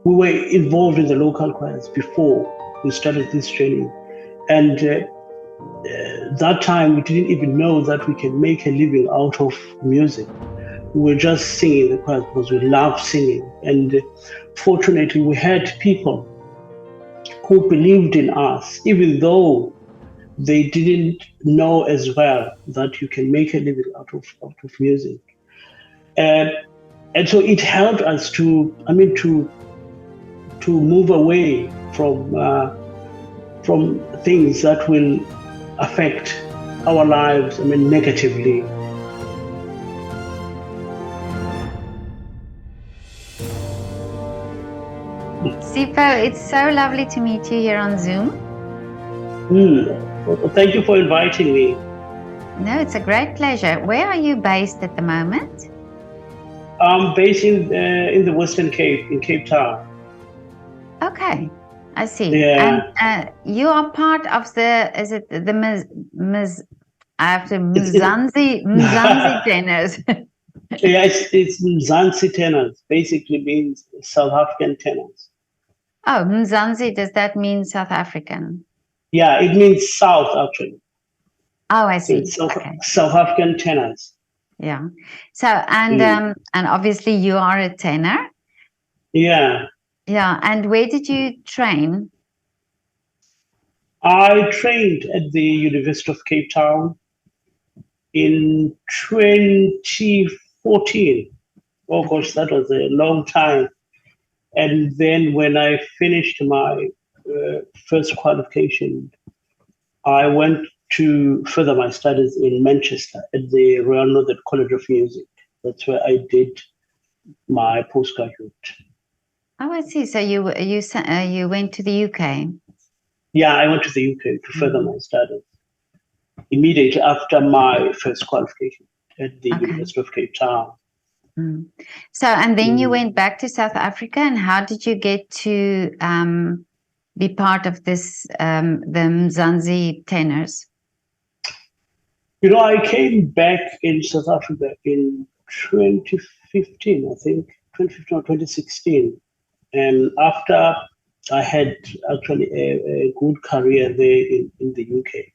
we were involved in the local choirs before we started this journey. And that time we didn't even know that we can make a living out of music. We were just singing the choir because we love singing. And fortunately, we had people who believed in us, even though they didn't know as well that you can make a living out of music. And so it helped us to move away from things that will affect our lives, negatively. Sipho, it's so lovely to meet you here on Zoom. Well, thank you for inviting me. No, it's a great pleasure. Where are you based at the moment? I'm based in the Western Cape, in Cape Town. Okay, I see. Yeah. And you are part of the Mzanzi Tenors. Yeah, it's Mzanzi Tenors. Basically means South African tenors. Oh, Mzanzi, does that mean South African? Yeah, it means South, actually. Oh, I see. It's South, okay. South African tenors. Yeah. So, and obviously you are a tenor. Yeah. Yeah. And where did you train? I trained at the University of Cape Town in 2014. Oh gosh, that was a long time. And then when I finished my first qualification, I went to further my studies in Manchester at the Royal Northern College of Music. That's where I did my postgraduate. Oh, I see. So you went to the UK? Yeah, I went to the UK to further my studies immediately after my first qualification at the University of Cape Town. So, and then you went back to South Africa, and how did you get to be part of this, the Mzanzi Tenors? You know, I came back in South Africa in 2015, I think, 2015 or 2016. And after I had actually a good career there in the UK,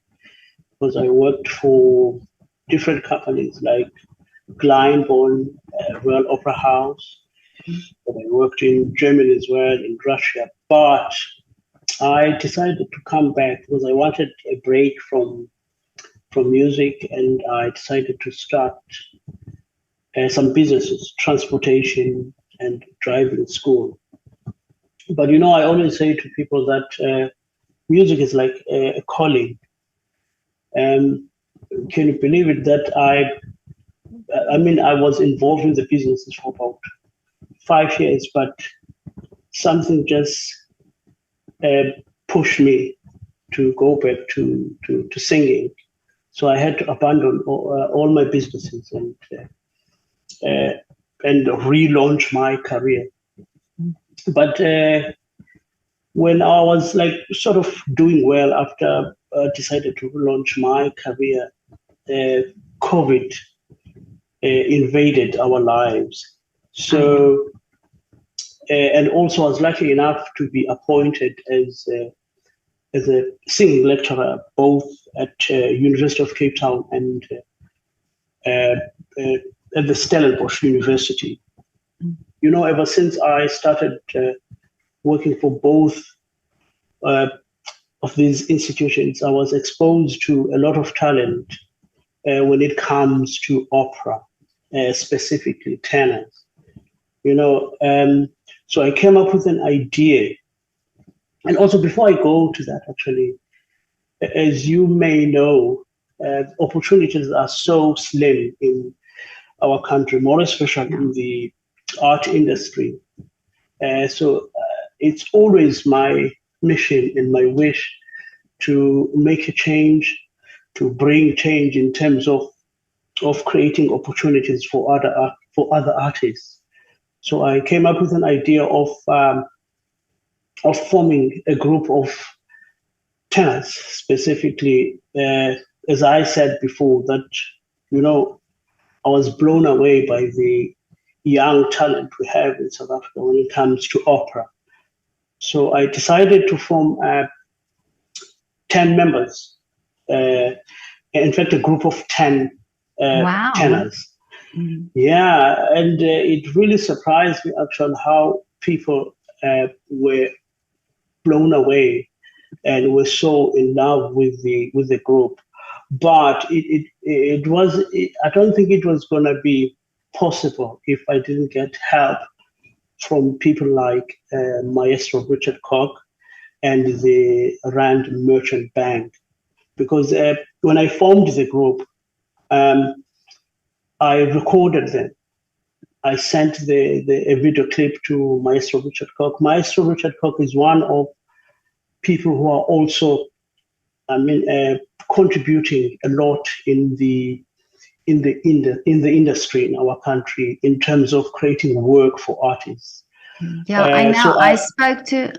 because I worked for different companies like Glyndebourne, Royal Opera House. But I worked in Germany as well, in Russia. But I decided to come back because I wanted a break from music, and I decided to start some businesses, transportation and driving school. But you know, I always say to people that music is like a calling. Can you believe it that I was involved in the businesses for about 5 years, but something just pushed me to go back to singing. So I had to abandon all my businesses and relaunch my career. But when I was like sort of doing well after I decided to launch my career, COVID invaded our lives. So, and also I was lucky enough to be appointed as a singing lecturer both at University of Cape Town and at the Stellenbosch University. You know, ever since I started working for both of these institutions, I was exposed to a lot of talent when it comes to opera, specifically tenors. You know, so I came up with an idea. And also, before I go to that, actually, as you may know, opportunities are so slim in our country, more especially in the art industry. So it's always my mission and my wish to make a change, to bring change in terms of creating opportunities for other artists. So I came up with an idea of forming a group of tenors, specifically, as I said before, that you know I was blown away by the young talent we have in South Africa when it comes to opera. So I decided to form 10 members. In fact, a group of 10 Wow. tenors. Mm. Yeah, and it really surprised me actually how people were blown away and were so in love with the group. But I don't think it was gonna be possible if I didn't get help from people like Maestro Richard Koch and the Rand Merchant Bank. Because when I formed the group, um, I recorded them. I sent a video clip to Maestro Richard Koch. Maestro Richard Koch is one of people who are also, I mean, contributing a lot in the industry in our country in terms of creating work for artists. Yeah, I know. So I I, spoke to,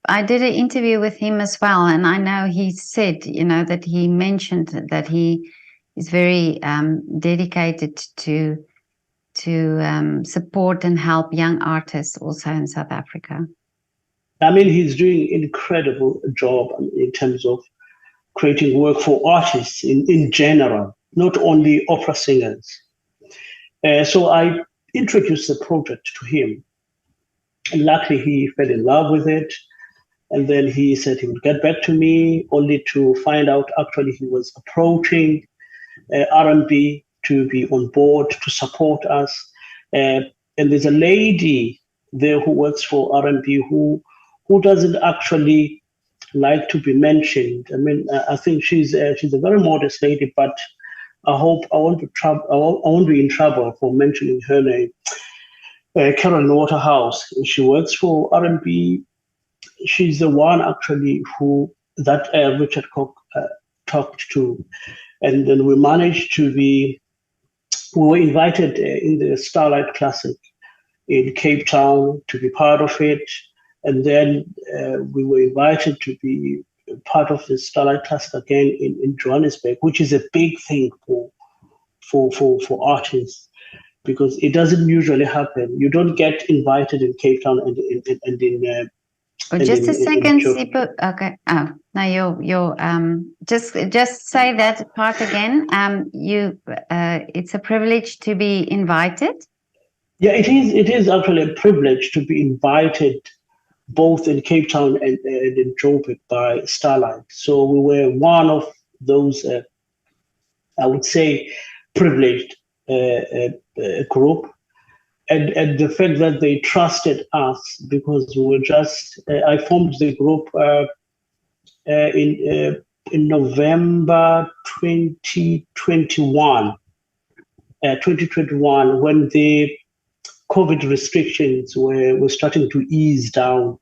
I did an interview with him as well, and I know he said, that he mentioned that he is very dedicated to support and help young artists also in South Africa. I mean, he's doing incredible job in terms of creating work for artists in general, not only opera singers. So I introduced the project to him. And luckily, he fell in love with it. And then he said he would get back to me, only to find out actually he was approaching R&B to be on board to support us. Uh, and there's a lady there who works for R&B who doesn't actually like to be mentioned. I mean, I think she's a very modest lady, but I won't I won't be in trouble for mentioning her name. Carolyn Waterhouse. She works for R&B. She's the one actually who that Richard Koch talked to, and then we managed to be. We were invited in the Starlight Classic in Cape Town to be part of it, and then we were invited to be part of the Starlight Classic again in Johannesburg, which is a big thing for artists because it doesn't usually happen. You don't get invited in Cape Town Oh, and just a in second, Joburg. Sipho. Okay. Oh, now you're just say that part again. It's a privilege to be invited. Yeah, it is. It is actually a privilege to be invited both in Cape Town and in Joburg by Starlight. So we were one of those, I would say, privileged group. And the fact that they trusted us because we were just, I formed the group uh, in, uh, in November 2021, 2021, when the COVID restrictions were starting to ease down.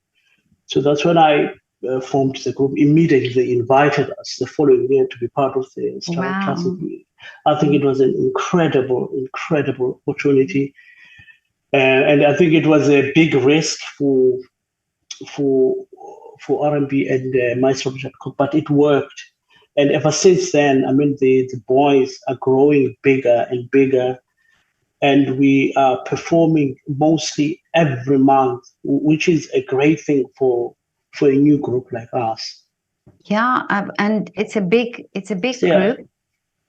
So that's when I formed the group. Immediately, they invited us the following year to be part of the Starlight Classic. Wow. I think it was an incredible opportunity, and I think it was a big risk for R&B and Maestro Richard Cook, but it worked. And ever since then, I mean, the boys are growing bigger and bigger, and we are performing mostly every month, which is a great thing for a new group like us. Yeah, and it's a big Yeah. group,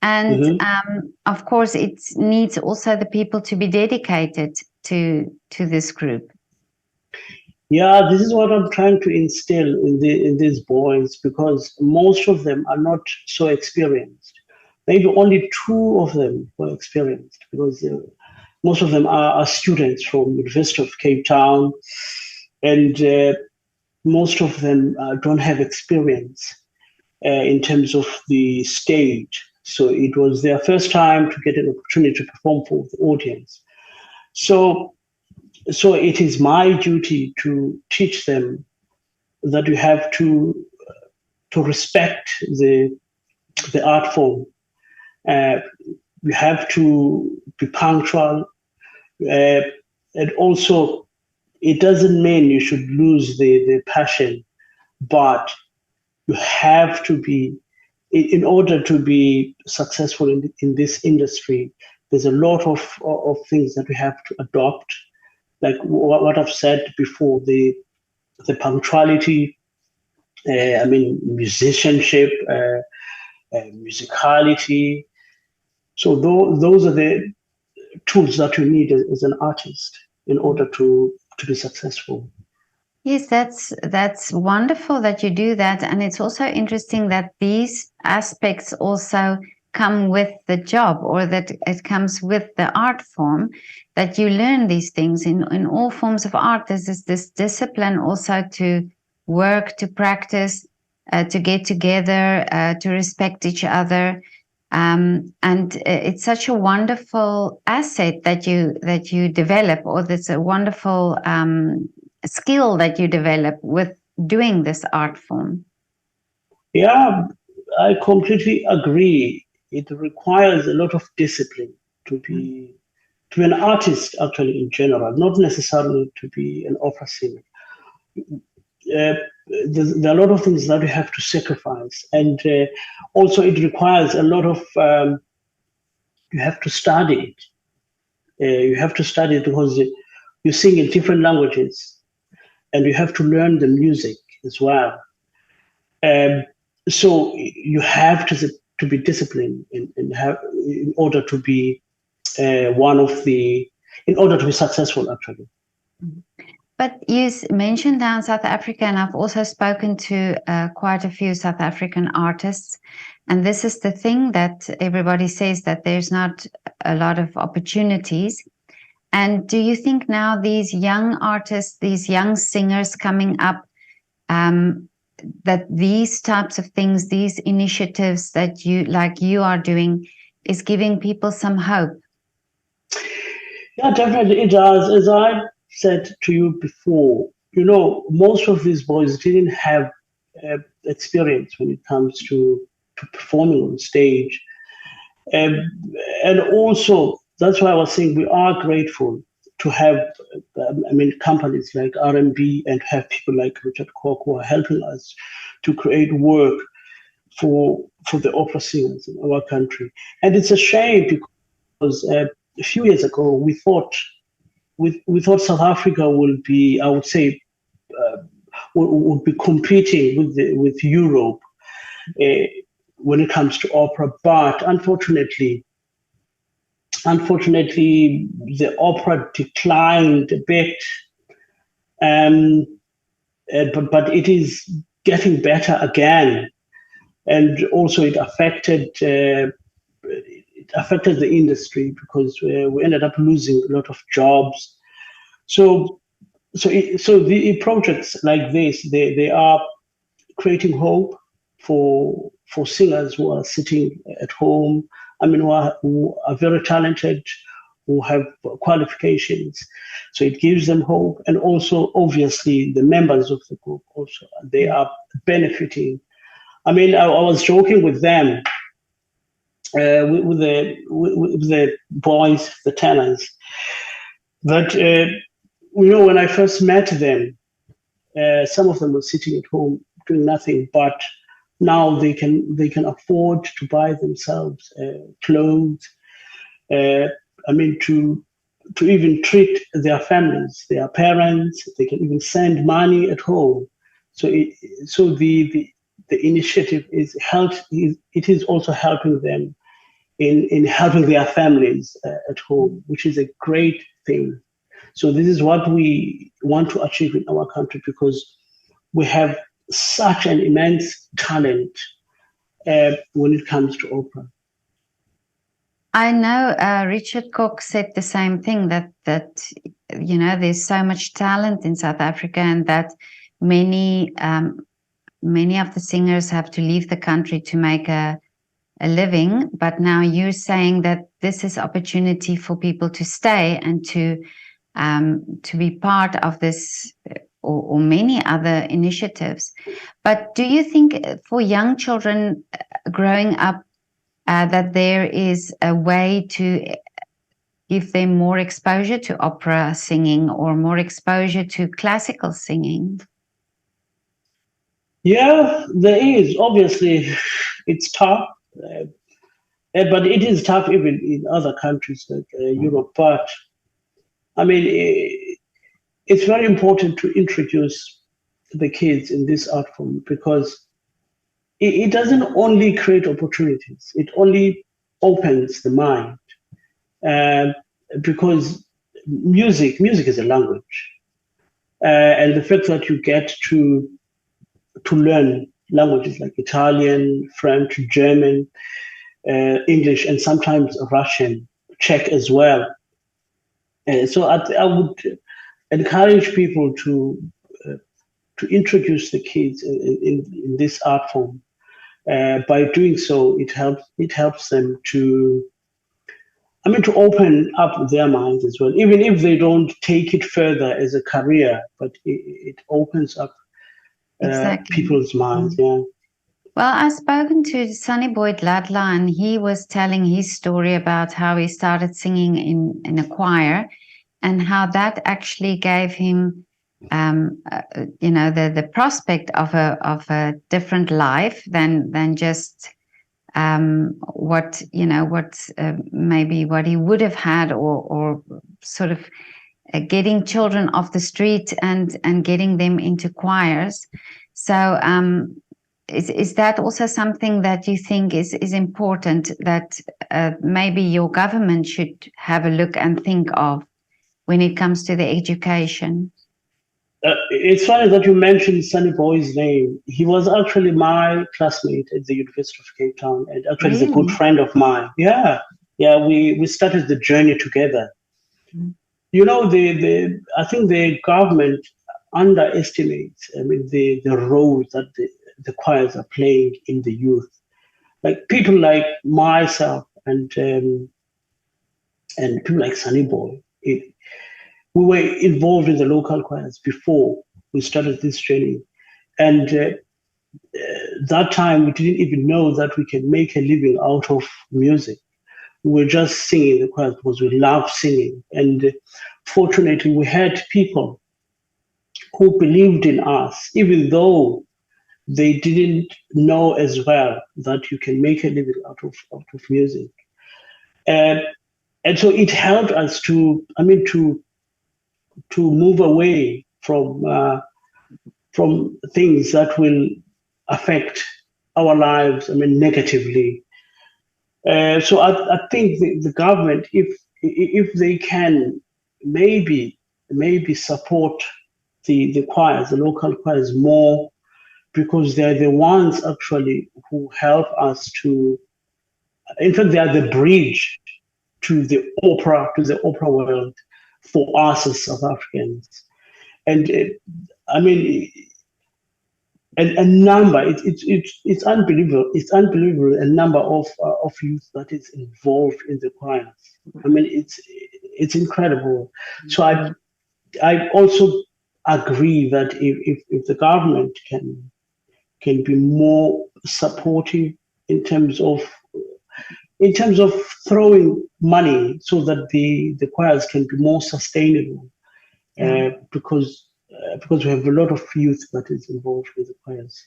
and Mhm. of course it needs also the people to be dedicated to this group. Yeah, this is what I'm trying to instill in these boys because most of them are not so experienced. Maybe only two of them were experienced because most of them are students from University of Cape Town, and most of them don't have experience in terms of the stage. So it was their first time to get an opportunity to perform for the audience. So, so it is my duty to teach them that you have to respect the art form. Uh, you have to be punctual, uh, and also it doesn't mean you should lose the passion, but you have to be in order to be successful in this industry. There's a lot of things that we have to adopt, like what I've said before. the punctuality, musicianship, musicality. So those are the tools that you need as an artist in order to be successful. Yes, that's wonderful that you do that, and it's also interesting that these aspects also come with the job, or that it comes with the art form, that you learn these things in all forms of art. There's this discipline also to work, to practice, to get together, to respect each other. And it's such a wonderful asset that you develop, or that's a wonderful skill that you develop with doing this art form. Yeah, I completely agree. It requires a lot of discipline to be an artist, actually, in general, not necessarily to be an opera singer. Uh, there are a lot of things that you have to sacrifice, and also it requires a lot of you have to study it. You have to study it because you sing in different languages, and you have to learn the music as well. Um, so you have to be disciplined in order to be one of the in order to be successful, actually. But you mentioned down South Africa, and I've also spoken to quite a few South African artists. And this is the thing that everybody says, that there's not a lot of opportunities. And do you think now these young artists, these young singers coming up, um, that these types of things, these initiatives that you are doing, is giving people some hope? Yeah, definitely it does. As I said to you before, most of these boys didn't have experience when it comes to performing on stage. Um, and also, that's why I was saying we are grateful to have, companies like R&B, and have people like Richard Koch who are helping us to create work for the opera singers in our country. And it's a shame because a few years ago we thought South Africa would be, I would say, would be competing with Europe uh, when it comes to opera, but unfortunately, the opera declined a bit, um, but it is getting better again, and also it affected the industry because we ended up losing a lot of jobs. So so the projects like this, they are creating hope for singers who are sitting at home. Who are very talented, who have qualifications. So it gives them hope, and also obviously the members of the group also, they are benefiting. I was joking with them, with the boys, the tenors, that when I first met them, some of them were sitting at home doing nothing, but now they can afford to buy themselves clothes. Uh, to even treat their families, their parents. They can even send money at home. So the initiative is help. It is also helping them in helping their families at home, which is a great thing. So this is what we want to achieve in our country, because we have such an immense talent when it comes to opera. I know Richard Koch said the same thing, that there's so much talent in South Africa, and that many many of the singers have to leave the country to make a living. But now you're saying that this is opportunity for people to stay and to be part of this, or many other initiatives. But do you think for young children growing up, that there is a way to give them more exposure to opera singing, or more exposure to classical singing? Yeah, there is. Obviously, it's tough, but it is tough even in other countries like Europe. But I mean, it's very important to introduce. the kids in this art form, because it doesn't only create opportunities, it only opens the mind. Uh, because music is a language. And the fact that you get to learn languages like Italian, French, German, English, and sometimes Russian, Czech as well. So I would encourage people to introduce the kids in this art form. By doing so, it helps them to open up their minds as well, even if they don't take it further as a career, but it opens up Exactly. people's minds. Yeah. Well, I've spoken to Sonny Boy Ladla, and he was telling his story about how he started singing in a choir and how that actually gave him, the prospect of a different life than just maybe what he would have had, or sort of getting children off the street and getting them into choirs. So is that also something that you think is important, that maybe your government should have a look and think of when it comes to the education? It's funny that you mentioned Sunny Boy's name. He was actually my classmate at the University of Cape Town, and actually is a good Really? friend of mine. Yeah, yeah. We started the journey together. Mm. I think the government underestimates. I mean, the role that the choirs are playing in the youth. Like people like myself and people like Sunny Boy. We were involved in the local choirs before we started this journey. And that time, we didn't even know that we can make a living out of music. We were just singing the choir because we love singing. And fortunately, we had people who believed in us, even though they didn't know as well that you can make a living out of music. And, and so it helped us to move away from things that will affect our lives, negatively. So I think the government, if they can maybe support the choirs, the local choirs more, because they're the ones actually who help us to. In fact, they are the bridge to the opera world for us as South Africans. And I mean, a number. It's unbelievable. It's unbelievable. A number of youth that is involved in the choirs. It's incredible. So I also agree that if the government can be more supportive in terms of in terms of throwing money so that the choirs can be more sustainable, Yeah. because we have a lot of youth that is involved with the choirs.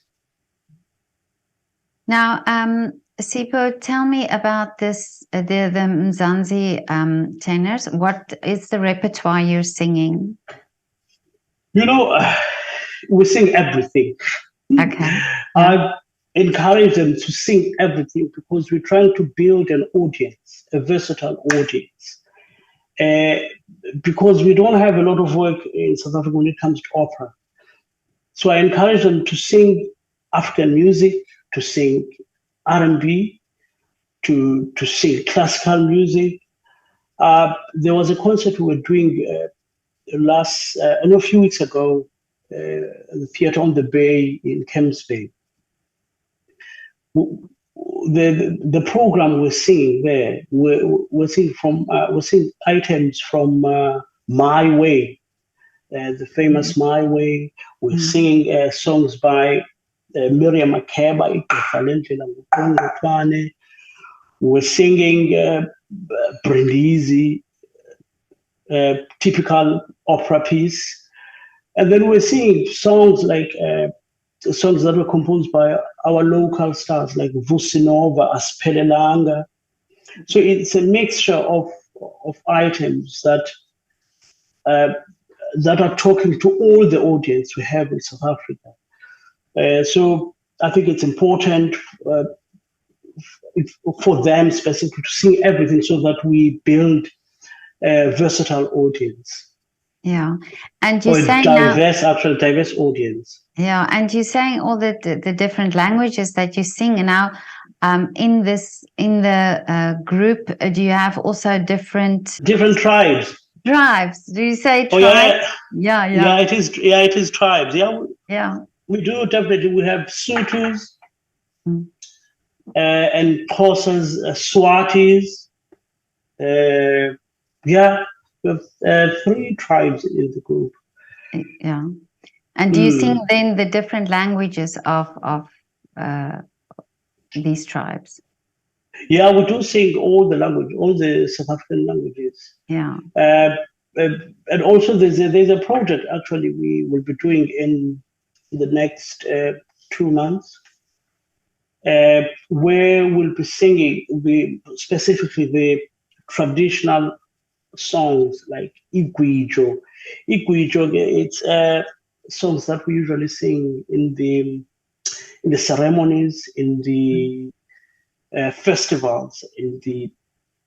Now, Sipho, tell me about this, the Mzanzi tenors. What is the repertoire you're singing? You know, we sing everything. Okay. Yeah. I encourage them to sing everything because we're trying to build an audience, a versatile audience. Uh, because we don't have a lot of work in South Africa when it comes to opera. So I encourage them to sing African music, to sing R&B, to sing classical music. There was a concert we were doing a few weeks ago, the theater on the Bay in Camps Bay. The program we're singing there, we're singing items from My Way, the famous My Way. We're singing songs by Miriam Makeba, we're singing Brindisi, typical opera piece. And then we're singing songs like songs that were composed by our local stars like Vusinova, Aspelelanga. So it's a mixture of items that that are talking to all the audience we have in South Africa. So I think it's important uh, for them specifically to sing everything so that we build a versatile audience Yeah. And you're or a saying now, diverse audience. yeah, and you're saying all the different languages that you sing. And now, in the group, do you have also different Different tribes. tribes? Do you say Oh tribes? yeah, Yeah, yeah, yeah, it is. Yeah, it is tribes. Yeah, yeah. we do definitely. We have Sutus Mm. and Xhosas, Swatis. Uh, yeah, we have three tribes in the group. Yeah. And do you sing Mm. then the different languages of uh, these tribes? Yeah, we do sing all the language, all the South African languages. Yeah. Uh, uh, and also, there's a project actually we will be doing in the next 2 months, where we'll be singing specifically the traditional songs like Igwijo. Igwijo, it's songs that we usually sing in the ceremonies, in the festivals, in the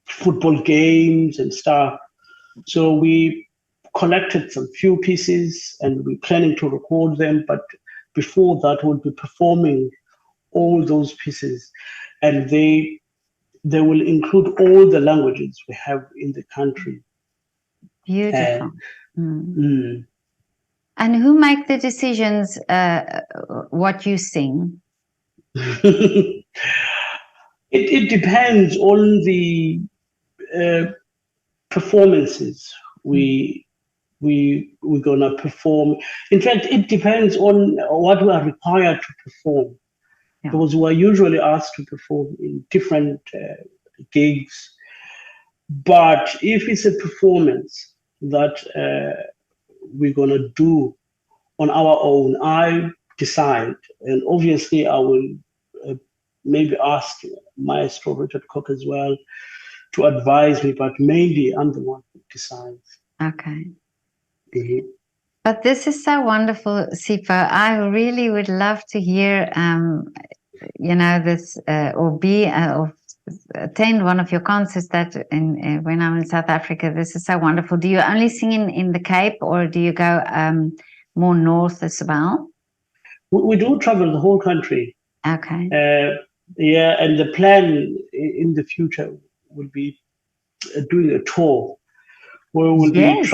football games and stuff. So we collected some few pieces and we're planning to record them. But before that, we'll be performing all those pieces, and they will include all the languages we have in the country. Beautiful. And Mm. mm, And who make the decisions what you sing? it depends on the uh, performances Mm. we're gonna perform. In fact, it depends on what we are required to perform, Yeah. because we are usually asked to perform in different gigs. But if it's a performance that we're gonna do on our own, I decide, and obviously I will uh, maybe ask Maestro Richard Cook as well to advise me, but mainly I'm the one who decides. Okay. Mhm. But this is so wonderful, Sipho. I really would love to hear, this or be or attend one of your concerts that when I'm in South Africa. This is so wonderful. Do you only sing in the Cape, or do you go more north as well? We do travel the whole country. Okay. Uh, yeah, and the plan in the future will be doing a tour where we'll be Yes.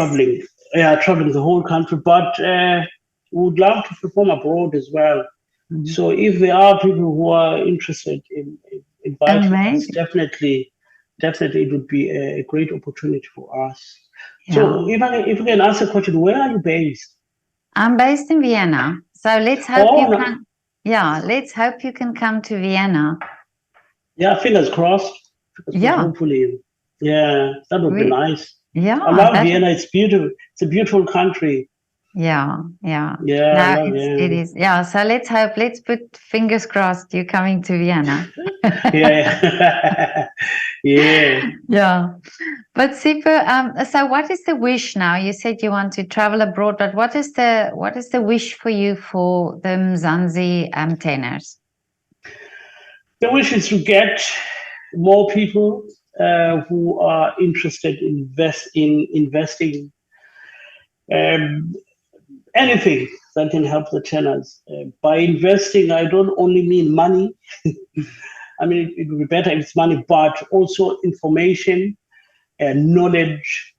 traveling the whole country. But we would love to perform abroad as well. Mm. So if there are people who are interested in inviting us, Amazing. definitely it would be a great opportunity for us. Yeah. So if I can ask a question, where are you based? I'm based in Vienna. So let's hope Oh, you no, can. Yeah, let's hope you can come to Vienna. yeah, fingers crossed. Fingers crossed. Yeah. Hopefully, yeah, that would be We, nice. I yeah, love that Vienna. It's beautiful. It's a beautiful country. yeah, yeah. Yeah, I No, love it Vienna. is. Yeah, so let's hope, let's put fingers crossed you're coming to Vienna. Yeah, yeah. Yeah. But Sipa, so what is the wish now? You said you want to travel abroad, but what is the wish for you for the Mzanzi tenors? The wish is to get more people who are interested in investing um, anything that can help the tenors. By investing, I don't only mean money. I mean, it would be better if it's money, but also information and knowledge.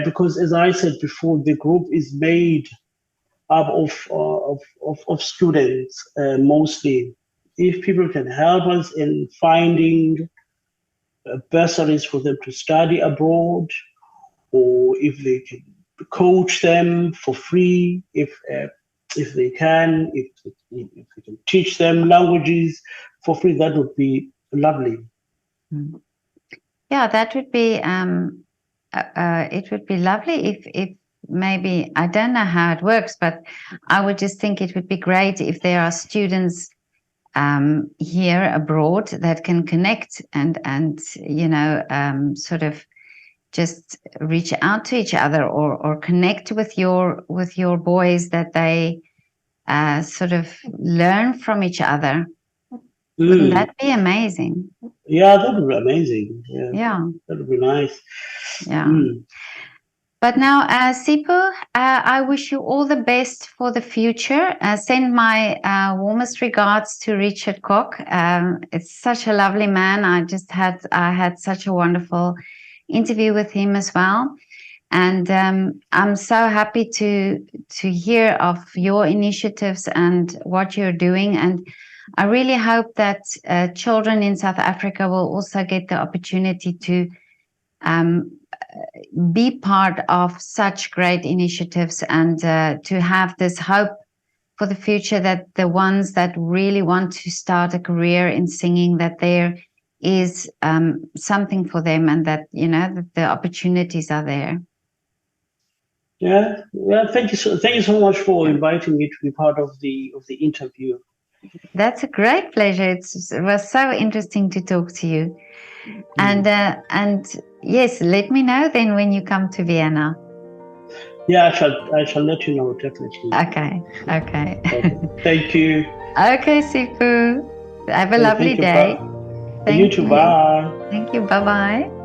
Because, as I said before, the group is made up of students mostly. If people can help us in finding bursaries for them to study abroad, or if they can coach them for free, if they can, if they can teach them languages for free, that would be lovely. Mm. Yeah, that would be it would be lovely if maybe I don't know how it works, but I would just think it would be great if there are students here abroad that can connect and sort of just reach out to each other, or connect with your boys, that they sort of learn from each other. Wouldn't that be amazing? Yeah, that would be amazing. Yeah, Yeah, that would be nice. yeah. Mm. But now, Sipho, I wish you all the best for the future. Send my warmest regards to Richard Koch. It's such a lovely man. I had such a wonderful interview with him as well, and I'm so happy to hear of your initiatives and what you're doing. And I really hope that children in South Africa will also get the opportunity to um, be part of such great initiatives, and to have this hope for the future, that the ones that really want to start a career in singing, that there is something for them, and that that the opportunities are there. Yeah, yeah. Thank you so much for inviting me to be part of the interview. That's a great pleasure. It was so interesting to talk to you. And yes, let me know then when you come to Vienna. Yeah, I shall let you know definitely. Okay, okay. Okay. Thank you. Okay, Sifu. Have a lovely Thank you. day. Bye. You Thank too. you. Bye. Thank you. Bye bye.